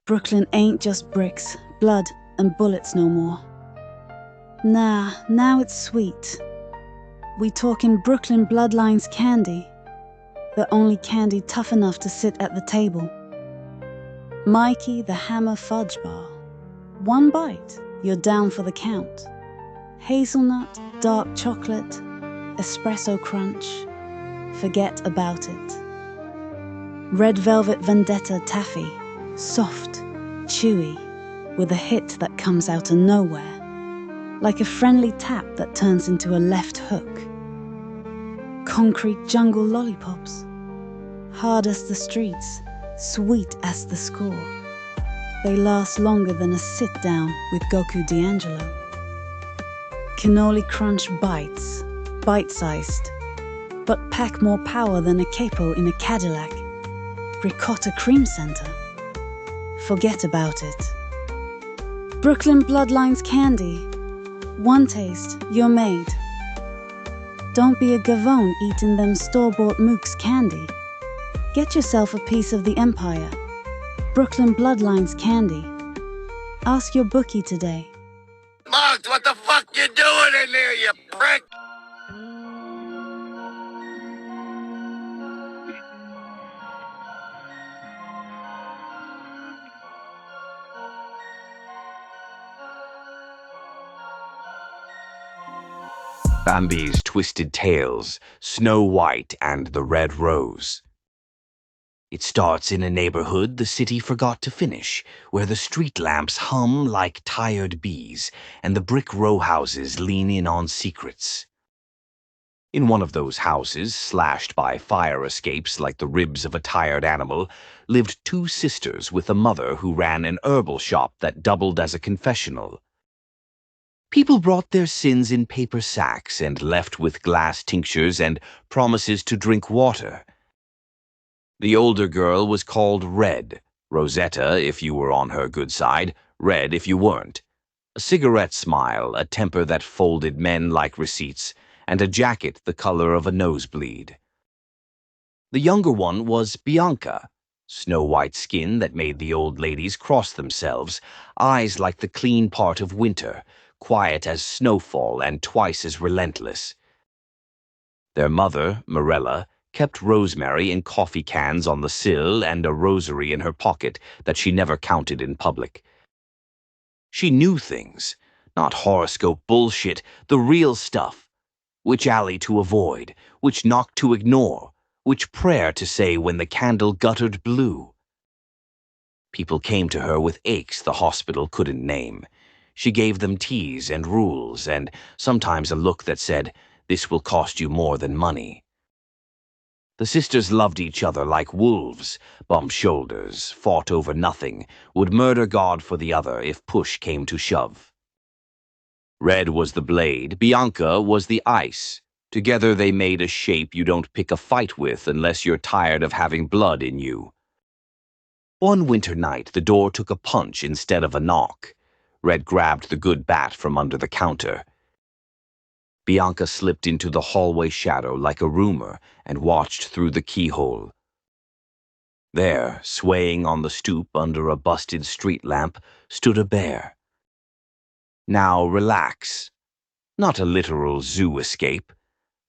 Brooklyn ain't just bricks, blood, and bullets no more. Nah, now it's sweet. We talkin' Brooklyn Bloodlines candy. The only candy tough enough to sit at the table. Mikey the Hammer Fudge Bar. One bite, you're down for the count. Hazelnut, dark chocolate, espresso crunch. Forget about it. Red Velvet Vendetta Taffy. Soft, chewy, with a hit that comes out of nowhere. Like a friendly tap that turns into a left hook. Concrete jungle lollipops. Hard as the streets, sweet as the score. They last longer than a sit-down with Goku D'Angelo. Cannoli Crunch bites, bite-sized, but pack more power than a capo in a Cadillac. Ricotta Cream Center. Forget about it. Brooklyn Bloodlines candy. One taste, you're made. Don't be a gavone eating them store-bought Mook's candy. Get yourself a piece of the empire. Brooklyn Bloodlines candy. Ask your bookie today. Mugs, what the fuck you doing in there, you prick? Bambi's Twisted Tales, Snow White and the Red Rose. It starts in a neighborhood the city forgot to finish, where the street lamps hum like tired bees, and the brick row houses lean in on secrets. In one of those houses, slashed by fire escapes like the ribs of a tired animal, lived two sisters with a mother who ran an herbal shop that doubled as a confessional. People brought their sins in paper sacks and left with glass tinctures and promises to drink water. The older girl was called Red, Rosetta if you were on her good side, Red if you weren't. A cigarette smile, a temper that folded men like receipts, and a jacket the color of a nosebleed. The younger one was Bianca, snow-white skin that made the old ladies cross themselves, eyes like the clean part of winter, quiet as snowfall and twice as relentless. Their mother, Mirella, kept rosemary in coffee cans on the sill and a rosary in her pocket that she never counted in public. She knew things, not horoscope bullshit, the real stuff. Which alley to avoid, which knock to ignore, which prayer to say when the candle guttered blue. People came to her with aches the hospital couldn't name. She gave them teas and rules, and sometimes a look that said, "This will cost you more than money." The sisters loved each other like wolves, bumped shoulders, fought over nothing, would murder God for the other if push came to shove. Red was the blade, Bianca was the ice. Together they made a shape you don't pick a fight with unless you're tired of having blood in you. One winter night, the door took a punch instead of a knock. Red grabbed the good bat from under the counter. Bianca slipped into the hallway shadow like a rumor and watched through the keyhole. There, swaying on the stoop under a busted street lamp, stood a bear. Now relax. Not a literal zoo escape.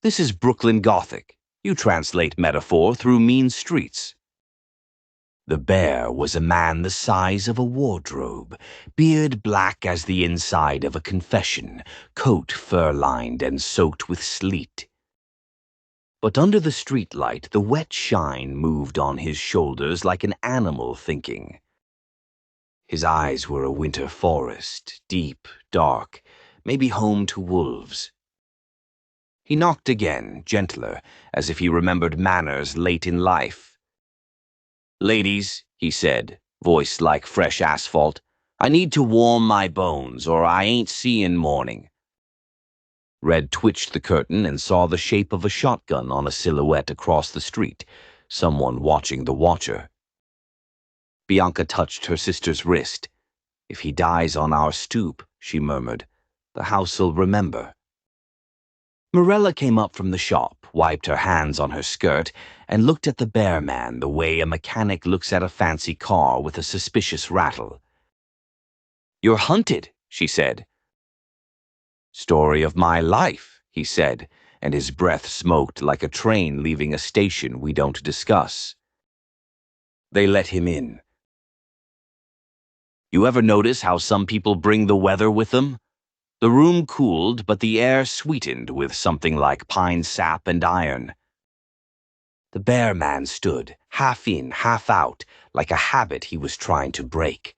This is Brooklyn Gothic. You translate metaphor through mean streets. The bear was a man the size of a wardrobe, beard black as the inside of a confession, coat fur-lined and soaked with sleet. But under the streetlight, the wet shine moved on his shoulders like an animal thinking. His eyes were a winter forest, deep, dark, maybe home to wolves. He knocked again, gentler, as if he remembered manners late in life. "Ladies," he said, voice like fresh asphalt, "I need to warm my bones, or I ain't seeing morning." Red twitched the curtain and saw the shape of a shotgun on a silhouette across the street, someone watching the watcher. Bianca touched her sister's wrist. "If he dies on our stoop," she murmured, "the house'll remember." Mirella came up from the shop, wiped her hands on her skirt, and looked at the bear man the way a mechanic looks at a fancy car with a suspicious rattle. "You're hunted," she said. "Story of my life," he said, and his breath smoked like a train leaving a station we don't discuss. They let him in. "You ever notice how some people bring the weather with them? The room cooled, but the air sweetened with something like pine sap and iron." The bear man stood, half in, half out, like a habit he was trying to break.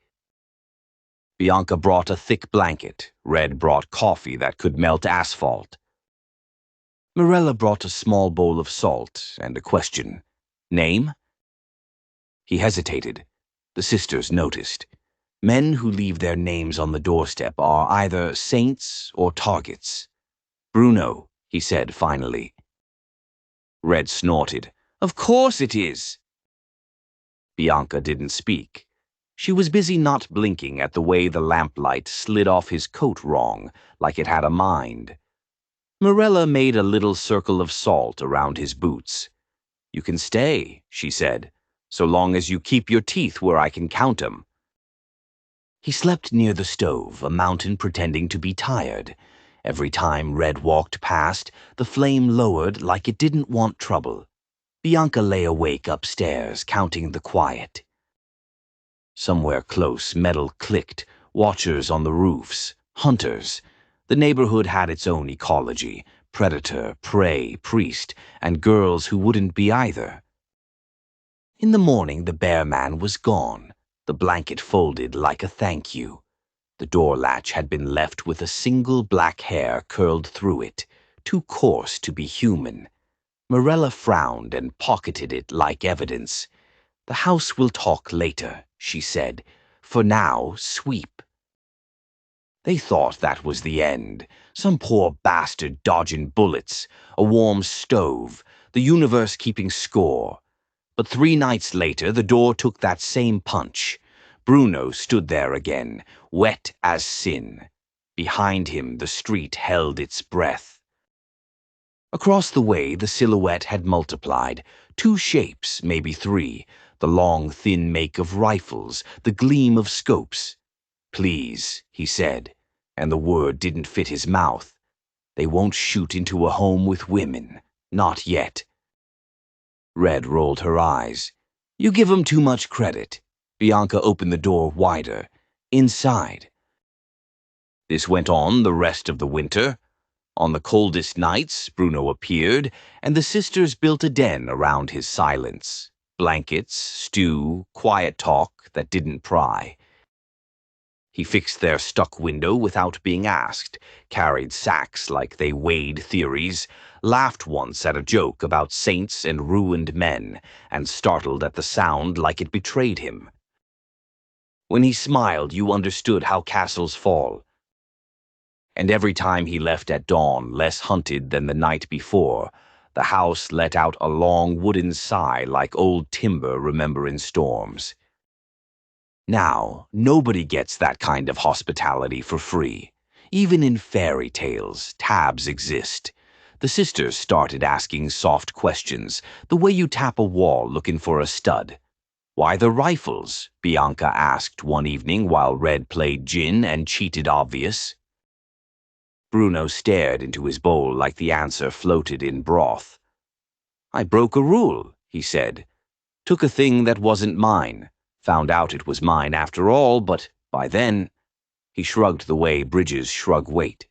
Bianca brought a thick blanket. Red brought coffee that could melt asphalt. Mirella brought a small bowl of salt and a question. "Name?" He hesitated. The sisters noticed. Men who leave their names on the doorstep are either saints or targets. "Bruno," he said finally. Red snorted. "Of course it is." Bianca didn't speak. She was busy not blinking at the way the lamplight slid off his coat wrong, like it had a mind. Mirella made a little circle of salt around his boots. "You can stay," she said, "so long as you keep your teeth where I can count 'em." He slept near the stove, a mountain pretending to be tired. Every time Red walked past, the flame lowered like it didn't want trouble. Bianca lay awake upstairs, counting the quiet. Somewhere close, metal clicked, watchers on the roofs, hunters. The neighborhood had its own ecology, predator, prey, priest, and girls who wouldn't be either. In the morning, the bear man was gone, the blanket folded like a thank you. The door latch had been left with a single black hair curled through it, too coarse to be human. Mirella frowned and pocketed it like evidence. "The house will talk later," she said. "For now, sweep." They thought that was the end. Some poor bastard dodging bullets, a warm stove, the universe keeping score. But 3 nights later, the door took that same punch. Bruno stood there again, wet as sin. Behind him, the street held its breath. Across the way, the silhouette had multiplied. 2 shapes, maybe 3. The long, thin make of rifles, the gleam of scopes. "Please," he said, and the word didn't fit his mouth. "They won't shoot into a home with women. Not yet." Red rolled her eyes. "You give 'em too much credit." Bianca opened the door wider. "Inside." This went on the rest of the winter. On the coldest nights, Bruno appeared, and the sisters built a den around his silence. Blankets, stew, quiet talk that didn't pry. He fixed their stuck window without being asked, carried sacks like they weighed theories, laughed once at a joke about saints and ruined men, and startled at the sound like it betrayed him. When he smiled, you understood how castles fall. And every time he left at dawn, less hunted than the night before, the house let out a long wooden sigh like old timber remembering storms. Now, nobody gets that kind of hospitality for free. Even in fairy tales, tabs exist. The sisters started asking soft questions, the way you tap a wall looking for a stud. "Why the rifles?" Bianca asked one evening while Red played gin and cheated obvious. Bruno stared into his bowl like the answer floated in broth. "I broke a rule," he said. "Took a thing that wasn't mine. Found out it was mine after all, but by then..." He shrugged the way bridges shrug weight.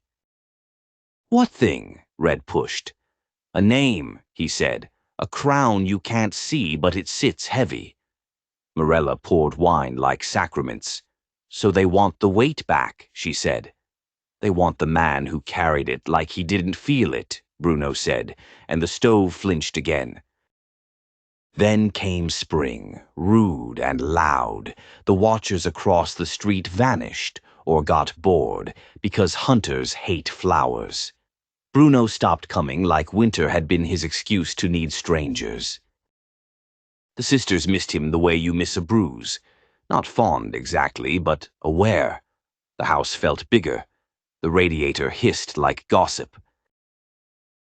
"What thing?" Red pushed. "A name," he said. "A crown you can't see, but it sits heavy." Mirella poured wine like sacraments. "So they want the weight back," she said. "They want the man who carried it like he didn't feel it," Bruno said, and the stove flinched again. Then came spring, rude and loud. The watchers across the street vanished or got bored because hunters hate flowers. Bruno stopped coming like winter had been his excuse to need strangers. The sisters missed him the way you miss a bruise. Not fond exactly, but aware. The house felt bigger. The radiator hissed like gossip.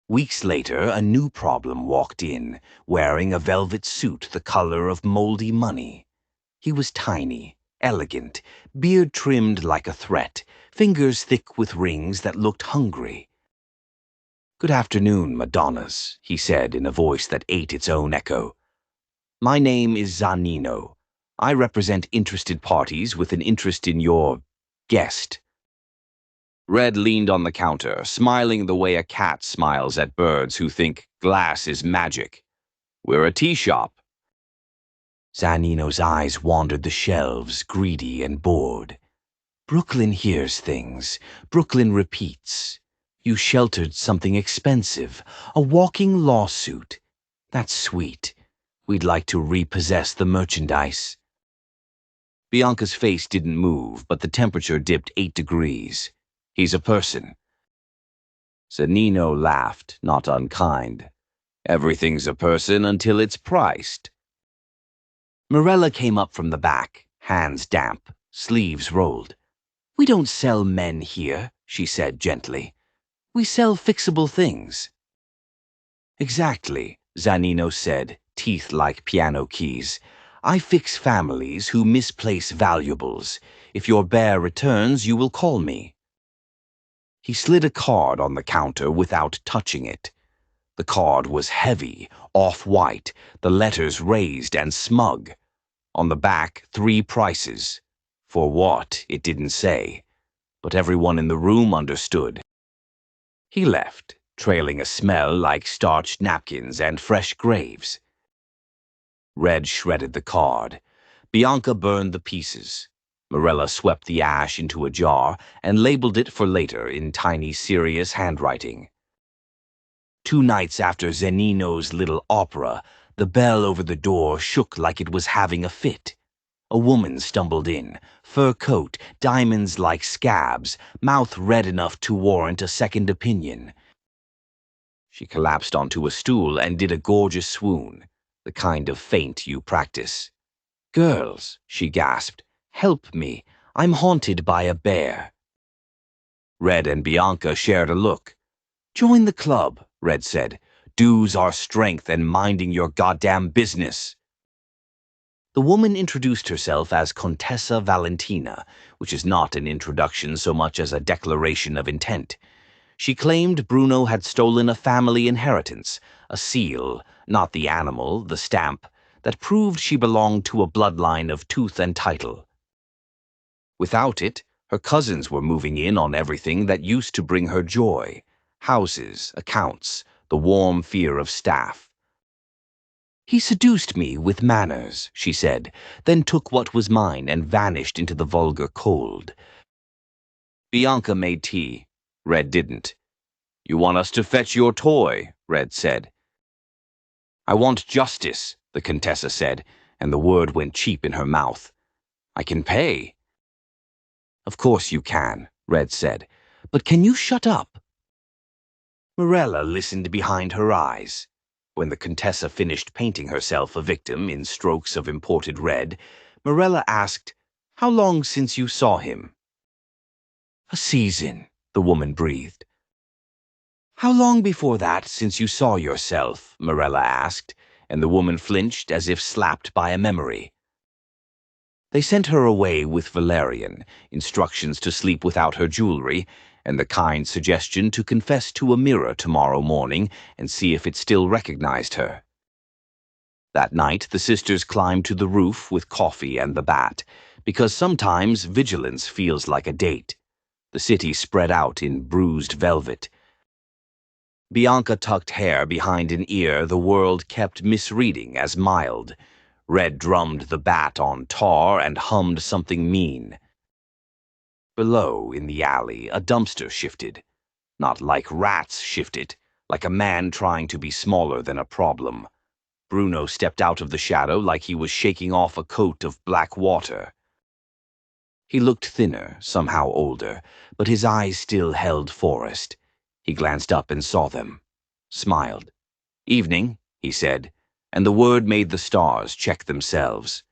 Weeks later, a new problem walked in, wearing a velvet suit the color of moldy money. He was tiny, elegant, beard trimmed like a threat, fingers thick with rings that looked hungry. "Good afternoon, Madonnas," he said in a voice that ate its own echo. "My name is Zanino. I represent interested parties with an interest in your guest." Red leaned on the counter, smiling the way a cat smiles at birds who think glass is magic. "We're a tea shop." Zanino's eyes wandered the shelves, greedy and bored. "Brooklyn hears things. Brooklyn repeats. You sheltered something expensive, a walking lawsuit. That's sweet. We'd like to repossess the merchandise." Bianca's face didn't move, but the temperature dipped 8 degrees. "He's a person." Zanino laughed, not unkind. "Everything's a person until it's priced." Mirella came up from the back, hands damp, sleeves rolled. "We don't sell men here," she said gently. "We sell fixable things." "Exactly," Zanino said, teeth like piano keys. "I fix families who misplace valuables. If your bear returns, you will call me." He slid a card on the counter without touching it. The card was heavy, off-white, the letters raised and smug. On the back, 3 prices. For what, it didn't say, but everyone in the room understood. He left, trailing a smell like starched napkins and fresh graves. Red shredded the card. Bianca burned the pieces. Mirella swept the ash into a jar and labeled it for later in tiny, serious handwriting. 2 nights after Zanino's little opera, the bell over the door shook like it was having a fit. A woman stumbled in, fur coat, diamonds like scabs, mouth red enough to warrant a second opinion. She collapsed onto a stool and did a gorgeous swoon, the kind of faint you practice. "Girls," she gasped, "help me. I'm haunted by a bear." Red and Bianca shared a look. "Join the club," Red said. "Dues are strength and minding your goddamn business." The woman introduced herself as Contessa Valentina, which is not an introduction so much as a declaration of intent. She claimed Bruno had stolen a family inheritance, a seal, not the animal, the stamp, that proved she belonged to a bloodline of tooth and title. Without it, her cousins were moving in on everything that used to bring her joy: houses, accounts, the warm fear of staff. "He seduced me with manners," she said, then took what was mine and vanished into the vulgar cold. Bianca made tea. Red didn't. "You want us to fetch your toy," Red said. "I want justice," the Contessa said, and the word went cheap in her mouth. "I can pay." "Of course you can," Red said, "but can you shut up?" Mirella listened behind her eyes. When the Contessa finished painting herself a victim in strokes of imported red, Mirella asked, "How long since you saw him?" "A season," the woman breathed. "How long before that since you saw yourself?" Mirella asked, and the woman flinched as if slapped by a memory. They sent her away with valerian, instructions to sleep without her jewelry, and the kind suggestion to confess to a mirror tomorrow morning and see if it still recognized her. That night, the sisters climbed to the roof with coffee and the bat, because sometimes vigilance feels like a date. The city spread out in bruised velvet. Bianca tucked hair behind an ear the world kept misreading as mild. Red drummed the bat on tar and hummed something mean. Below, in the alley, a dumpster shifted. Not like rats shift it, like a man trying to be smaller than a problem. Bruno stepped out of the shadow like he was shaking off a coat of black water. He looked thinner, somehow older, but his eyes still held forest. He glanced up and saw them. Smiled. "Evening," he said, and the word made the stars check themselves.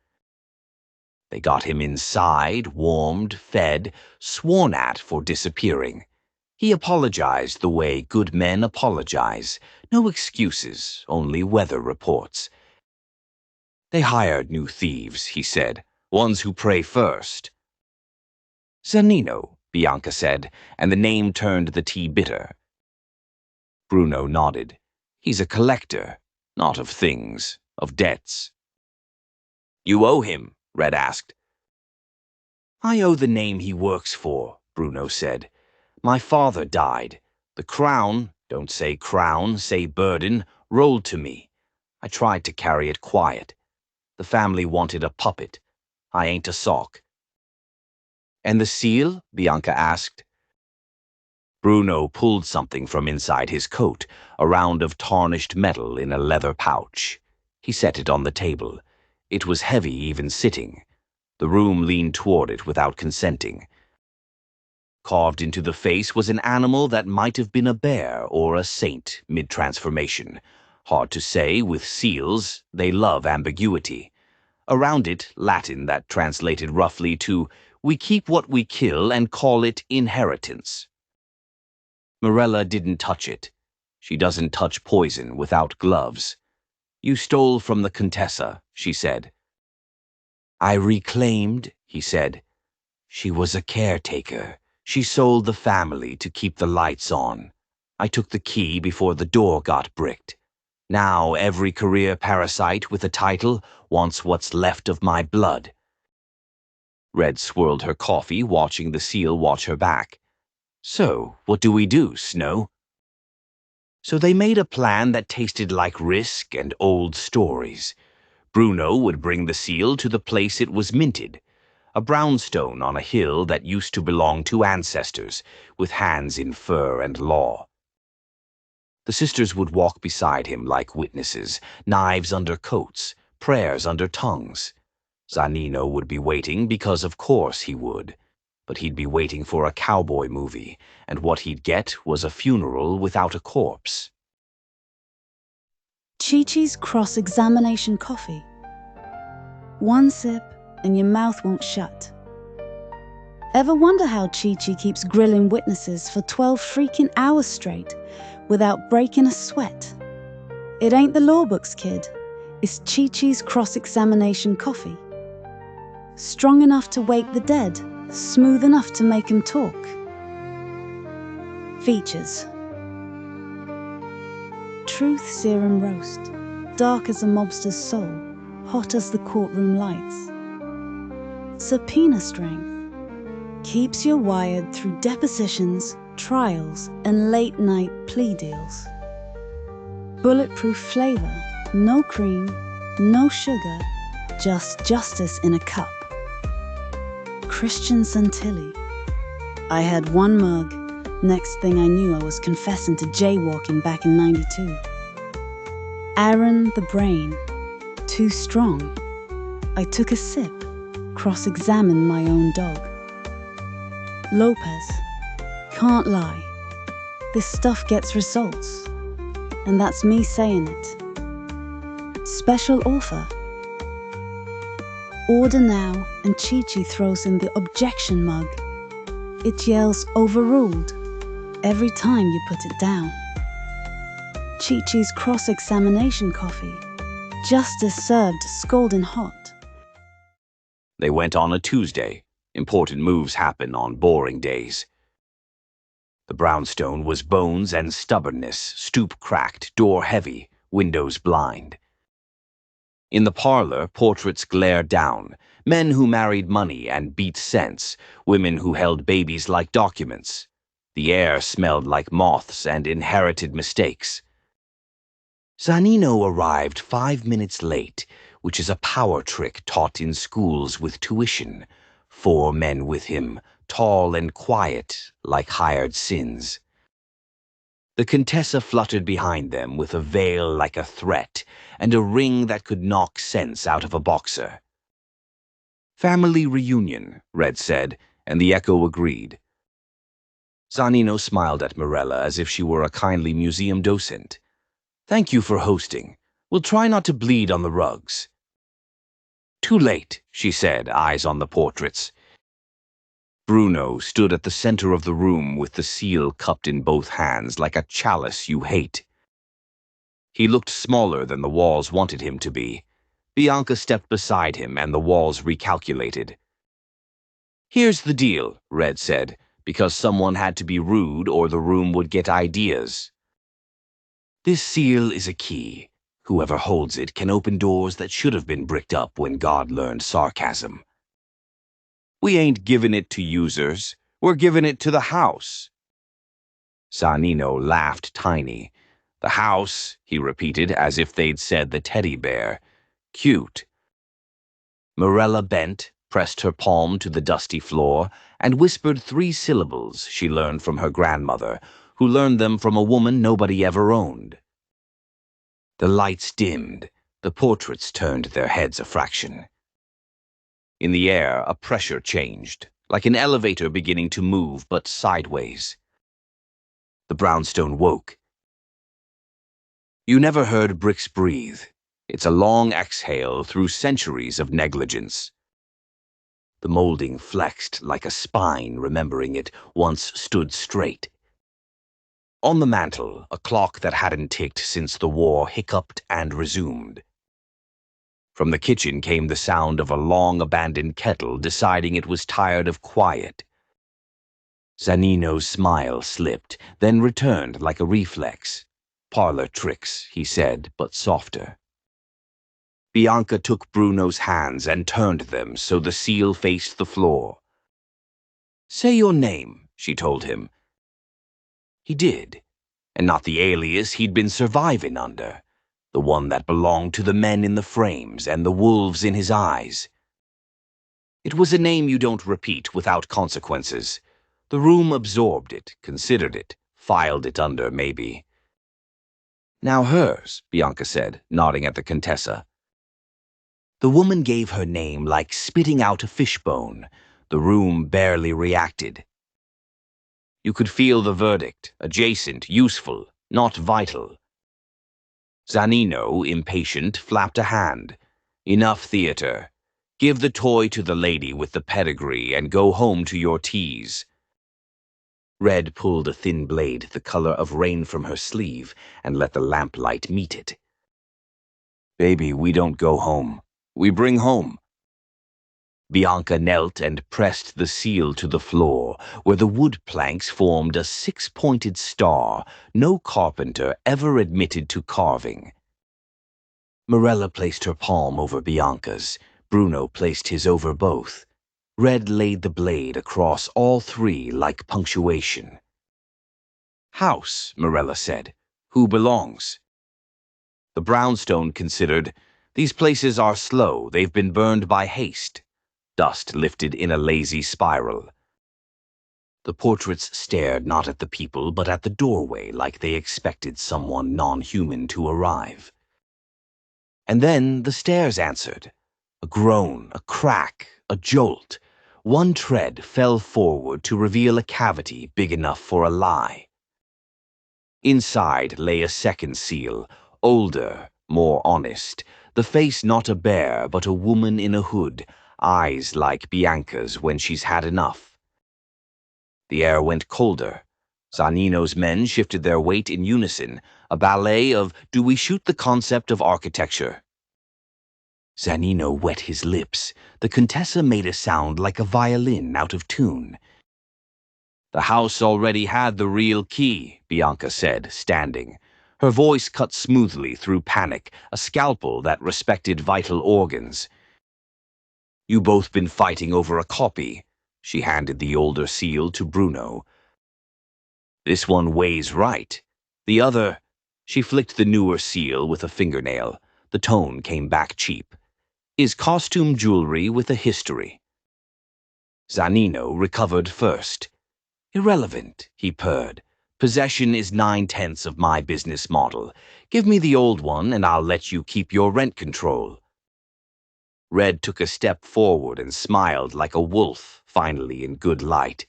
They got him inside, warmed, fed, sworn at for disappearing. He apologized the way good men apologize. No excuses, only weather reports. They hired new thieves, he said, ones who pray first. Zanino, Bianca said, and the name turned the tea bitter. Bruno nodded. He's a collector, not of things, of debts. You owe him, Red asked. I owe the name he works for, Bruno said. My father died. The crown, don't say crown, say burden, rolled to me. I tried to carry it quiet. The family wanted a puppet. I ain't a sock. And the seal? Bianca asked. Bruno pulled something from inside his coat, a round of tarnished metal in a leather pouch. He set it on the table. It was heavy even sitting. The room leaned toward it without consenting. Carved into the face was an animal that might have been a bear or a saint mid-transformation. Hard to say with seals, they love ambiguity. Around it, Latin that translated roughly to, we keep what we kill and call it inheritance. Mirella didn't touch it. She doesn't touch poison without gloves. You stole from the Contessa, she said. I reclaimed, he said. She was a caretaker. She sold the family to keep the lights on. I took the key before the door got bricked. Now every career parasite with a title wants what's left of my blood. Red swirled her coffee, watching the seal watch her back. So, what do we do, Snow? So they made a plan that tasted like risk and old stories. Bruno would bring the seal to the place it was minted, a brownstone on a hill that used to belong to ancestors, with hands in fur and law. The sisters would walk beside him like witnesses, knives under coats, prayers under tongues. Zanino would be waiting because of course he would. But he'd be waiting for a cowboy movie, and what he'd get was a funeral without a corpse. Chi-Chi's cross-examination coffee. One sip and your mouth won't shut. Ever wonder how Chi-Chi keeps grilling witnesses for 12 freaking hours straight without breaking a sweat? It ain't the law books, kid. It's Chi-Chi's cross-examination coffee. Strong enough to wake the dead, smooth enough to make him talk. Features: Truth serum roast, dark as a mobster's soul, hot as the courtroom lights. Subpoena strength, keeps you wired through depositions, trials, and late-night plea deals. Bulletproof flavor, no cream, no sugar, just justice in a cup. Christian Santilli. I had one mug. Next thing I knew, I was confessing to jaywalking back in '92. Aaron the Brain. Too strong. I took a sip, cross-examined my own dog. Lopez. Can't lie. This stuff gets results. And that's me saying it. Special offer. Order now, and Chi-Chi throws in the objection mug. It yells overruled every time you put it down. Chi-Chi's cross-examination coffee. Justice served scalding hot. They went on a Tuesday. Important moves happen on boring days. The brownstone was bones and stubbornness, stoop cracked, door heavy, windows blind. In the parlor, portraits glared down, men who married money and beat sense, women who held babies like documents. The air smelled like moths and inherited mistakes. Zanino arrived 5 minutes late, which is a power trick taught in schools with tuition. 4 men with him, tall and quiet, like hired sins. The Contessa fluttered behind them with a veil like a threat and a ring that could knock sense out of a boxer. Family reunion, Red said, and the echo agreed. Zanino smiled at Mirella as if she were a kindly museum docent. Thank you for hosting. We'll try not to bleed on the rugs. Too late, she said, eyes on the portraits. Bruno stood at the center of the room with the seal cupped in both hands like a chalice you hate. He looked smaller than the walls wanted him to be. Bianca stepped beside him and the walls recalculated. "Here's the deal," Red said, because someone had to be rude or the room would get ideas. "This seal is a key. Whoever holds it can open doors that should have been bricked up when God learned sarcasm. We ain't giving it to users. We're giving it to the house." Zanino laughed tiny. "The house," he repeated, as if they'd said the teddy bear. "Cute." Mirella bent, pressed her palm to the dusty floor, and whispered 3 syllables she learned from her grandmother, who learned them from a woman nobody ever owned. The lights dimmed. The portraits turned their heads a fraction. In the air, a pressure changed, like an elevator beginning to move, but sideways. The brownstone woke. You never heard bricks breathe. It's a long exhale through centuries of negligence. The molding flexed like a spine, remembering it once stood straight. On the mantel, a clock that hadn't ticked since the war hiccuped and resumed. From the kitchen came the sound of a long-abandoned kettle deciding it was tired of quiet. Zanino's smile slipped, then returned like a reflex. "Parlor tricks," he said, but softer. Bianca took Bruno's hands and turned them so the seal faced the floor. "Say your name," she told him. He did, and not the alias he'd been surviving under, the one that belonged to the men in the frames and the wolves in his eyes. It was a name you don't repeat without consequences. The room absorbed it, considered it, filed it under, maybe. "Now hers," Bianca said, nodding at the Contessa. The woman gave her name like spitting out a fishbone. The room barely reacted. You could feel the verdict, adjacent, useful, not vital. Zanino, impatient, flapped a hand. "Enough theater. Give the toy to the lady with the pedigree and go home to your teas." Red pulled a thin blade the color of rain from her sleeve and let the lamplight meet it. "Baby, we don't go home. We bring home." Bianca knelt and pressed the seal to the floor, where the wood planks formed a 6-pointed star no carpenter ever admitted to carving. Mirella placed her palm over Bianca's. Bruno placed his over both. Red laid the blade across all 3 like punctuation. "House," Mirella said. "Who belongs?" The brownstone considered, "These places are slow. They've been burned by haste." Dust lifted in a lazy spiral. The portraits stared not at the people but at the doorway like they expected someone non-human to arrive. And then the stairs answered. A groan, a crack, a jolt. One tread fell forward to reveal a cavity big enough for a lie. Inside lay a second seal, older, more honest, the face not a bear but a woman in a hood, eyes like Bianca's when she's had enough. The air went colder. Zanino's men shifted their weight in unison, a ballet of "Do we shoot the concept of architecture?" Zanino wet his lips. The Contessa made a sound like a violin out of tune. "The house already had the real key," Bianca said, standing. Her voice cut smoothly through panic, a scalpel that respected vital organs. "You both been fighting over a copy." She handed the older seal to Bruno. "This one weighs right. The other—" She flicked the newer seal with a fingernail. The tone came back cheap. "Is costume jewelry with a history." Zanino recovered first. "Irrelevant," he purred. "Possession is 9/10 of my business model. Give me the old one and I'll let you keep your rent control." Red took a step forward and smiled like a wolf, finally in good light.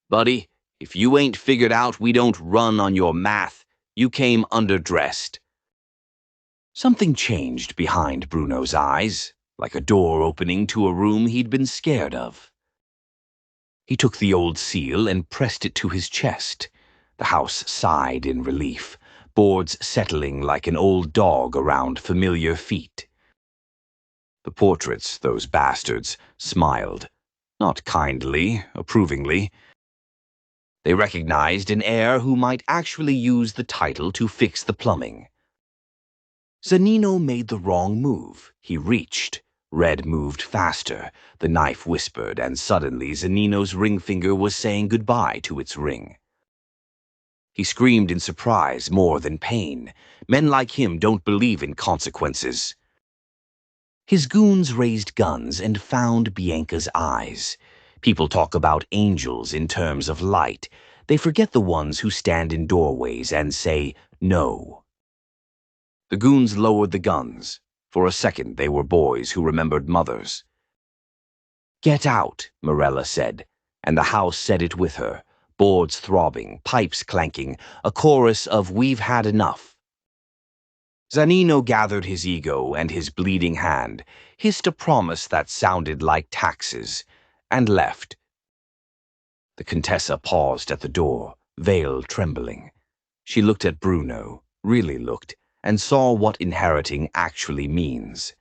"Buddy, if you ain't figured out we don't run on your math, you came underdressed." Something changed behind Bruno's eyes, like a door opening to a room he'd been scared of. He took the old seal and pressed it to his chest. The house sighed in relief, boards settling like an old dog around familiar feet. The portraits, those bastards, smiled. Not kindly, approvingly. They recognized an heir who might actually use the title to fix the plumbing. Zanino made the wrong move. He reached. Red moved faster. The knife whispered, and suddenly Zanino's ring finger was saying goodbye to its ring. He screamed in surprise more than pain. Men like him don't believe in consequences. His goons raised guns and found Bianca's eyes. People talk about angels in terms of light. They forget the ones who stand in doorways and say no. The goons lowered the guns. For a second, they were boys who remembered mothers. "Get out," Mirella said, and the house said it with her, boards throbbing, pipes clanking, a chorus of "We've had enough." Zanino gathered his ego and his bleeding hand, hissed a promise that sounded like taxes, and left. The Contessa paused at the door, veil trembling. She looked at Bruno, really looked, and saw what inheriting actually means.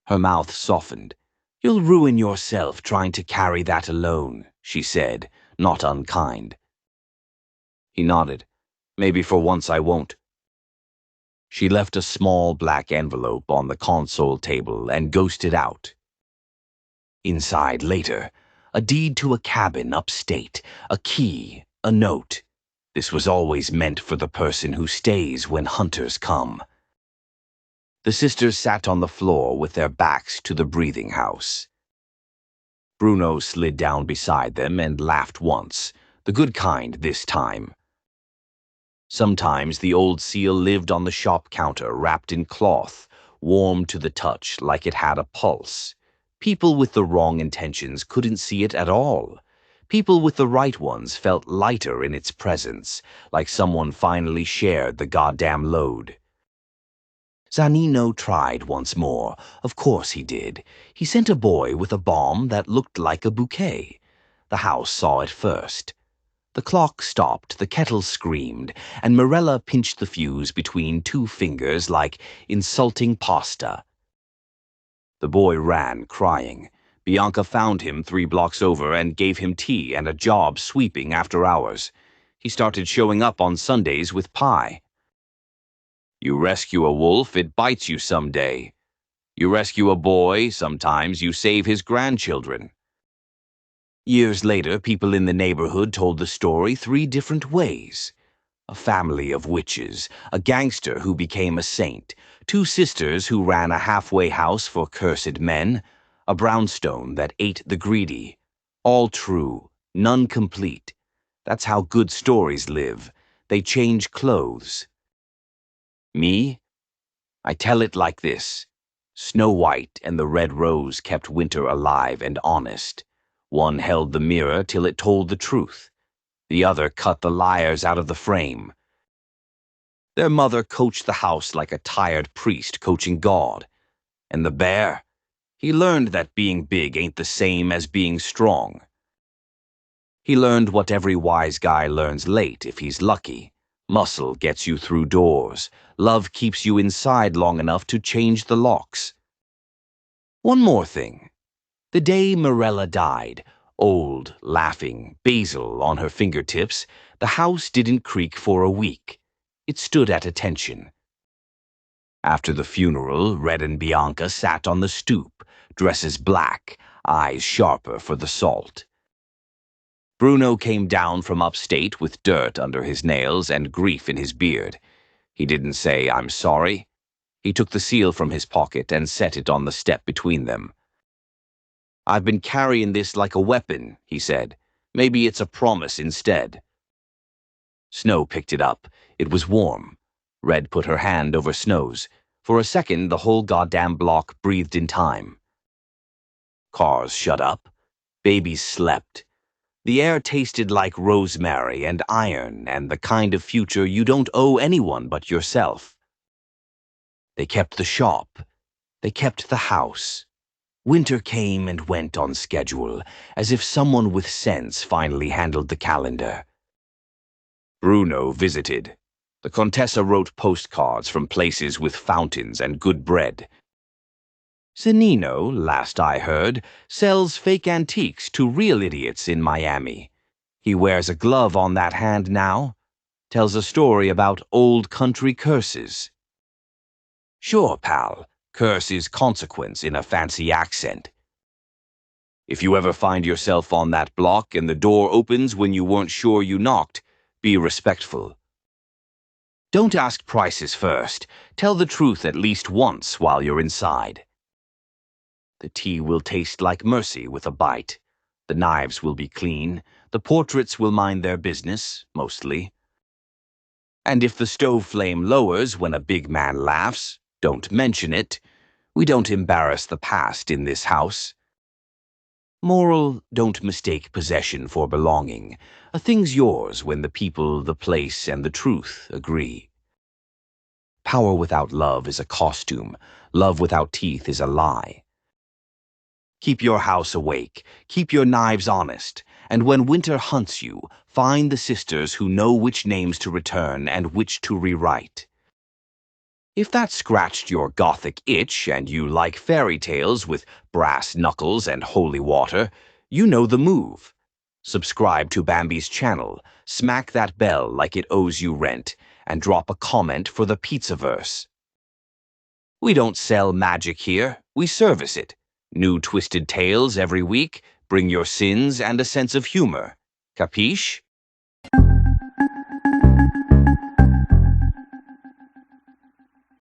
Her mouth softened. "You'll ruin yourself trying to carry that alone," she said, not unkind. He nodded. "Maybe for once I won't." She left a small black envelope on the console table and ghosted out. Inside later, a deed to a cabin upstate, a key, a note. This was always meant for the person who stays when hunters come. The sisters sat on the floor with their backs to the breathing house. Bruno slid down beside them and laughed once, the good kind this time. Sometimes the old seal lived on the shop counter wrapped in cloth, warm to the touch like it had a pulse. People with the wrong intentions couldn't see it at all. People with the right ones felt lighter in its presence, like someone finally shared the goddamn load. Zanino tried once more. Of course he did. He sent a boy with a bomb that looked like a bouquet. The house saw it first. The clock stopped, the kettle screamed, and Mirella pinched the fuse between two fingers like insulting pasta. The boy ran, crying. Bianca found him 3 blocks over and gave him tea and a job sweeping after hours. He started showing up on Sundays with pie. You rescue a wolf, it bites you someday. You rescue a boy, sometimes you save his grandchildren. Years later, people in the neighborhood told the story 3 different ways. A family of witches, a gangster who became a saint, 2 sisters who ran a halfway house for cursed men, a brownstone that ate the greedy. All true, none complete. That's how good stories live. They change clothes. Me? I tell it like this. Snow White and the Red Rose kept winter alive and honest. One held the mirror till it told the truth. The other cut the liars out of the frame. Their mother coached the house like a tired priest coaching God. And the bear? He learned that being big ain't the same as being strong. He learned what every wise guy learns late if he's lucky. Muscle gets you through doors. Love keeps you inside long enough to change the locks. One more thing. The day Mirella died, old, laughing, basil on her fingertips, the house didn't creak for a week. It stood at attention. After the funeral, Red and Bianca sat on the stoop, dresses black, eyes sharper for the salt. Bruno came down from upstate with dirt under his nails and grief in his beard. He didn't say, "I'm sorry." He took the seal from his pocket and set it on the step between them. "I've been carrying this like a weapon," he said. "Maybe it's a promise instead." Snow picked it up. It was warm. Red put her hand over Snow's. For a second, the whole goddamn block breathed in time. Cars shut up. Babies slept. The air tasted like rosemary and iron and the kind of future you don't owe anyone but yourself. They kept the shop. They kept the house. Winter came and went on schedule, as if someone with sense finally handled the calendar. Bruno visited. The Contessa wrote postcards from places with fountains and good bread. Zanino, last I heard, sells fake antiques to real idiots in Miami. He wears a glove on that hand now. Tells a story about old country curses. Sure, pal. Curse is consequence in a fancy accent. If you ever find yourself on that block and the door opens when you weren't sure you knocked, be respectful. Don't ask prices first. Tell the truth at least once while you're inside. The tea will taste like mercy with a bite. The knives will be clean. The portraits will mind their business, mostly. And if the stove flame lowers when a big man laughs, don't mention it. We don't embarrass the past in this house. Moral, don't mistake possession for belonging. A thing's yours when the people, the place, and the truth agree. Power without love is a costume. Love without teeth is a lie. Keep your house awake. Keep your knives honest. And when winter hunts you, find the sisters who know which names to return and which to rewrite. If that scratched your gothic itch and you like fairy tales with brass knuckles and holy water, you know the move. Subscribe to Bambi's channel, smack that bell like it owes you rent, and drop a comment for the Pizzaverse. We don't sell magic here, we service it. New twisted tales every week, bring your sins and a sense of humor. Capiche?